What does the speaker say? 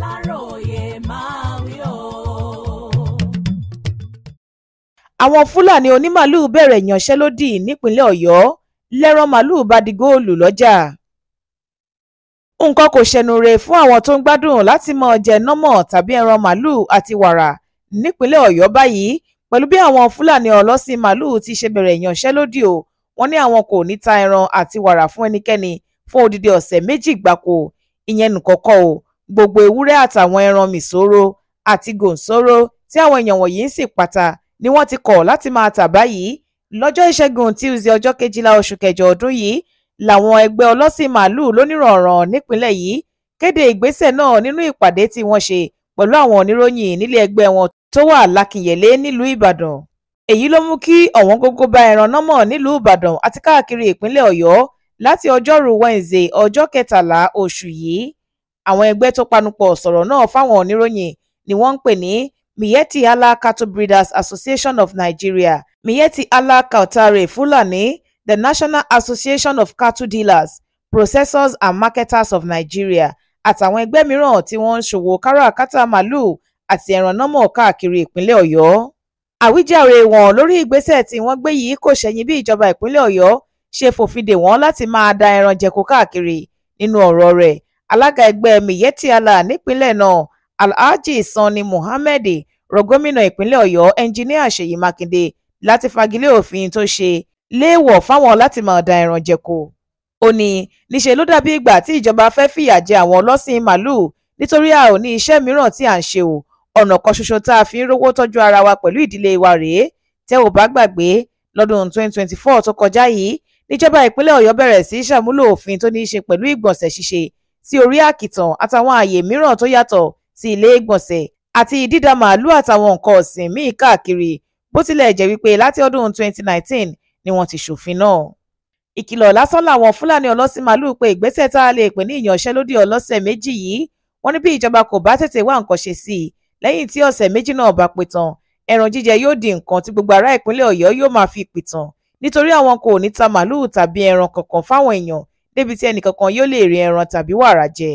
Aláròyé máa wí o. Àwọn Fúlàní onímàálù bẹ̀rẹ̀ ìyanṣẹ́lódì nípínlẹ̀ Ọ̀yọ́ lẹ́ran màálù bá di góòlù lọ́jà. Nǹkan kò ṣẹnure fún àwọn tó ń gbádùn láti máa jẹ nọ́mọ̀ tàbí ẹran màálù àti wàrà nípínlẹ̀ Ọ̀yọ́ báyìí pẹ̀lú bí àwọn Fúlàní ọlọ́sìn màálù ti ṣe bẹ̀rẹ̀ ìyanṣẹ́lódì o. Wọ́n ní àwọn kò ní ta ẹran àti wàrà fún ẹnikẹ́ni fún odidi ọ̀sẹ̀ méjì gbáko. Ìyẹn nìkan kọ́ o, gbogbo ewúrẹ́ àtàwọn ẹran mìsòrò àti gòǹsòrò tí àwọn èèyàn wọ̀nyí ń sì pata ni wọ́n ti kọ̀ láti máa tà báyìí. Lọ́jọ́ Ìṣẹ́gun Tuesday ọjọ́ 12 oṣù kẹjọ ọdún yìí làwọn ẹgbẹ́ ọlọ́sìn màálù lónìrànràn nípínlẹ̀ yìí kéde ìgbésẹ̀ náà nínú ìpàdé tí wọ́n ṣe pẹ̀lú àwọn oníròyìn nílé ẹgbẹ́ wọn tó wà lákìnyẹlé nílùú Ìbàdàn. Èyí ló mú kí ọ̀wọ́n gógó bá ẹran nọ́mọ̀ nílùú Ìbàdàn àti káàkiri ìpínlẹ̀ Ọ̀yọ́ láti ọjọ́rú Wednesday ọjọ́ 13 oṣù yìí. Àwọn ẹgbẹ́ tó panupọ̀ sọ̀rọ̀ náà fáwọn oníròyìn ni wọ́n ń pè ní Miyetti Allah Cattle Breeders Association of Nigeria, Miyetti Allah Kautare Fulani, the National Association of Cattle Dealers, Processors and Marketers of Nigeria, àtàwọn ẹgbẹ́ mìíràn tí wọ́n ń ṣòwò káràkátà màálù àti ẹran nọ́mọ̀ káàkiri ìpínlẹ̀ Ọ̀yọ́. Àwíjàre wọn lórí ìgbésẹ̀ tí wọ́n gbé yìí kò ṣẹ̀yìn bí ìjọba ìpínlẹ̀ Ọ̀yọ́ ṣe fòfin dè wọ́n láti máa da ẹran jẹko káàkiri. Nínú ọ̀rọ̀ rẹ̀, alága ẹgbẹ́ Miyetti Allah nípínlẹ̀ náà, Alhaji Sani Muhammed, rọ gómìnà ìpínlẹ̀ Ọ̀yọ́ ẹnjiníà Ṣèyí Mákindé láti fagilé òfin tó ṣe léèwọ̀ fáwọn láti máa da ẹran jẹko. Ó ní níṣe ló dàbí ìgbà tí ìjọba fẹ́ fìyà jẹ àwọn ọlọ́sìn màálù nítorí a ò ní iṣẹ́ mìíràn tí à ń ṣe o. Ọ̀nà kan ṣoṣo tá a fi ń rówó tọ́jú ara wa pẹ̀lú ìdílé wa rèé. Tẹ́ ò bá gbàgbé, lọ́dún 2024 tó kọjá yìí níjọba ìpínlẹ̀ Ọ̀yọ́ bẹ̀rẹ̀ sí í ṣàmúlò òfin tó ní í ṣe pẹ̀lú ìgbọ̀nsẹ̀ ṣíṣe sí orí àkìtàn àtàwọn ààyè mìíràn tó yàtọ̀ sí ilé ìgbọ̀nsẹ̀ àti dídá màálù àtàwọn nǹkan ọ̀sìn míì káàkiri, bó tilẹ̀ jẹ́ wípé láti ọdún 2019 ni wọ́n ti ṣòfin náà. Ìkìlọ̀ lásán làwọn Fúlàní ọlọ́sìn màálù pé ìgbésẹ̀ tá a lè pè ní ìyanṣẹ́lódì ọlọ́sẹ̀ méjì yìí. Wọ́n ní bí ìjọba kò bá tètè wá nǹkan ṣe sí i lẹ́yìn tí ọ̀sẹ̀ méjì náà bá pé tán, ẹran jíjẹ yóò di nǹkan tí gbogbo ará ìpínlẹ̀ Ọ̀yọ́ yóò máa fi pìtàn nítorí àwọn kò ní ta màálù tàbí ẹran kankan fáwọn èèyàn débi tí ẹnìkankan yóò lè rí ẹran tàbí wàrà jẹ.